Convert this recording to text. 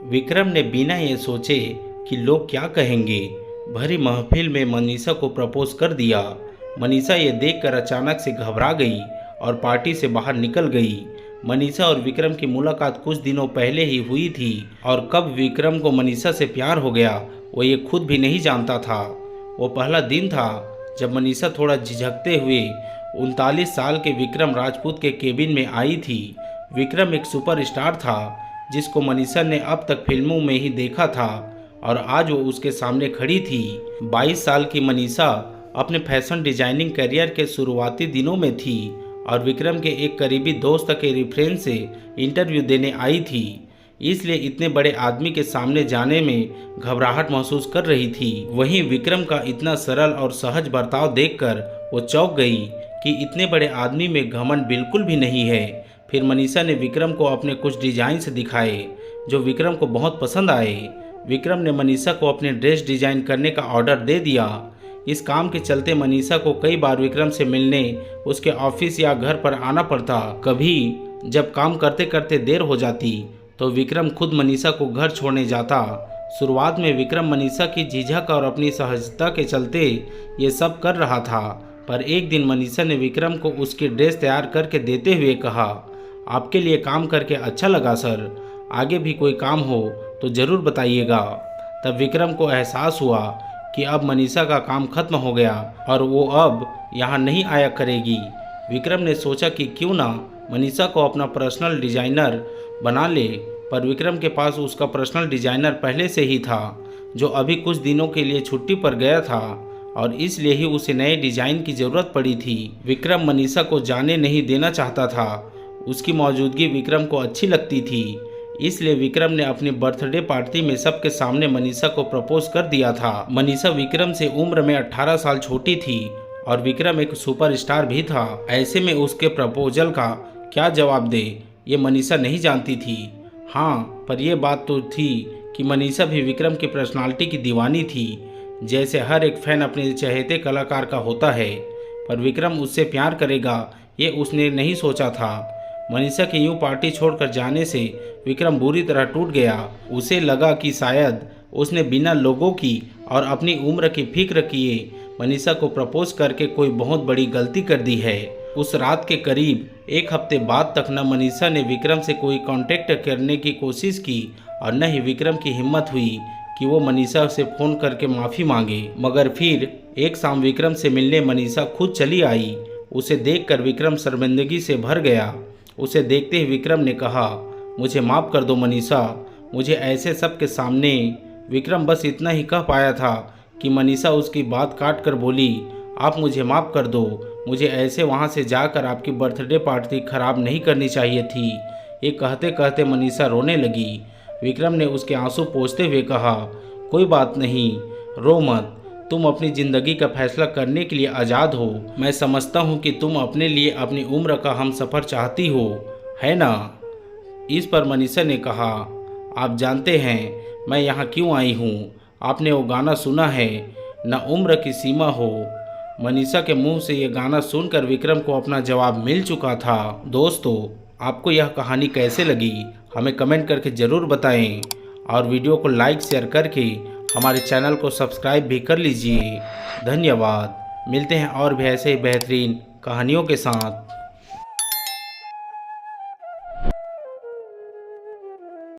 विक्रम ने बिना ये सोचे कि लोग क्या कहेंगे भरी महफिल में मनीषा को प्रपोज कर दिया। मनीषा ये देखकर अचानक से घबरा गई और पार्टी से बाहर निकल गई। मनीषा और विक्रम की मुलाकात कुछ दिनों पहले ही हुई थी और कब विक्रम को मनीषा से प्यार हो गया वो ये खुद भी नहीं जानता था। वो पहला दिन था जब मनीषा थोड़ा झिझकते हुए 39 साल के विक्रम राजपूत के केबिन में आई थी। विक्रम एक सुपरस्टार था जिसको मनीषा ने अब तक फिल्मों में ही देखा था और आज वो उसके सामने खड़ी थी। 22 साल की मनीषा अपने फैशन डिजाइनिंग करियर के शुरुआती दिनों में थी और विक्रम के एक करीबी दोस्त के रेफरेंस से इंटरव्यू देने आई थी, इसलिए इतने बड़े आदमी के सामने जाने में घबराहट महसूस कर रही थी। वहीं विक्रम का इतना सरल और सहज बर्ताव देखकर वो चौंक गई कि इतने बड़े आदमी में घमंड बिल्कुल भी नहीं है। फिर मनीषा ने विक्रम को अपने कुछ डिजाइन्स दिखाए जो विक्रम को बहुत पसंद आए। विक्रम ने मनीषा को अपने ड्रेस डिजाइन करने का ऑर्डर दे दिया। इस काम के चलते मनीषा को कई बार विक्रम से मिलने उसके ऑफिस या घर पर आना पड़ता। कभी जब काम करते करते देर हो जाती तो विक्रम खुद मनीषा को घर छोड़ने जाता। शुरुआत में विक्रम मनीषा की झिझक और अपनी सहजता के चलते ये सब कर रहा था, पर एक दिन मनीषा ने विक्रम को उसकी ड्रेस तैयार करके देते हुए कहा, आपके लिए काम करके अच्छा लगा सर, आगे भी कोई काम हो तो ज़रूर बताइएगा। तब विक्रम को एहसास हुआ कि अब मनीषा का काम खत्म हो गया और वो अब यहाँ नहीं आया करेगी। विक्रम ने सोचा कि क्यों ना मनीषा को अपना पर्सनल डिजाइनर बना ले, पर विक्रम के पास उसका पर्सनल डिजाइनर पहले से ही था जो अभी कुछ दिनों के लिए छुट्टी पर गया था और इसलिए ही उसे नए डिजाइन की ज़रूरत पड़ी थी। विक्रम मनीषा को जाने नहीं देना चाहता था, उसकी मौजूदगी विक्रम को अच्छी लगती थी, इसलिए विक्रम ने अपनी बर्थडे पार्टी में सबके सामने मनीषा को प्रपोज कर दिया था। मनीषा विक्रम से उम्र में 18 साल छोटी थी और विक्रम एक सुपरस्टार भी था। ऐसे में उसके प्रपोजल का क्या जवाब दे ये मनीषा नहीं जानती थी। हाँ, पर यह बात तो थी कि मनीषा भी विक्रम की पर्सनालिटी की दीवानी थी, जैसे हर एक फैन अपने चहेते कलाकार का होता है, पर विक्रम उससे प्यार करेगा ये उसने नहीं सोचा था। मनीषा की यूं पार्टी छोड़कर जाने से विक्रम बुरी तरह टूट गया। उसे लगा कि शायद उसने बिना लोगों की और अपनी उम्र की फिक्र किए मनीषा को प्रपोज करके कोई बहुत बड़ी गलती कर दी है। उस रात के करीब एक हफ्ते बाद तक न मनीषा ने विक्रम से कोई कांटेक्ट करने की कोशिश की और न ही विक्रम की हिम्मत हुई कि वो मनीषा से फ़ोन करके माफ़ी मांगे। मगर फिर एक शाम विक्रम से मिलने मनीषा खुद चली आई। उसे देखकर विक्रम शर्मिंदगी से भर गया। उसे देखते ही विक्रम ने कहा, मुझे माफ़ कर दो मनीषा, मुझे ऐसे सबके सामने। विक्रम बस इतना ही कह पाया था कि मनीषा उसकी बात काट कर बोली, आप मुझे माफ़ कर दो, मुझे ऐसे वहाँ से जाकर आपकी बर्थडे पार्टी ख़राब नहीं करनी चाहिए थी। ये कहते कहते मनीषा रोने लगी। विक्रम ने उसके आंसू पोंछते हुए कहा, कोई बात नहीं, रो मत, तुम अपनी ज़िंदगी का फैसला करने के लिए आज़ाद हो। मैं समझता हूँ कि तुम अपने लिए अपनी उम्र का हम सफ़र चाहती हो, है ना। इस पर मनीषा ने कहा, आप जानते हैं मैं यहाँ क्यों आई हूँ, आपने वो गाना सुना है, न उम्र की सीमा हो। मनीषा के मुंह से ये गाना सुनकर विक्रम को अपना जवाब मिल चुका था। दोस्तों, आपको यह कहानी कैसे लगी हमें कमेंट करके ज़रूर बताएं और वीडियो को लाइक शेयर करके हमारे चैनल को सब्सक्राइब भी कर लीजिए। धन्यवाद। मिलते हैं और भी ऐसे ही बेहतरीन कहानियों के साथ।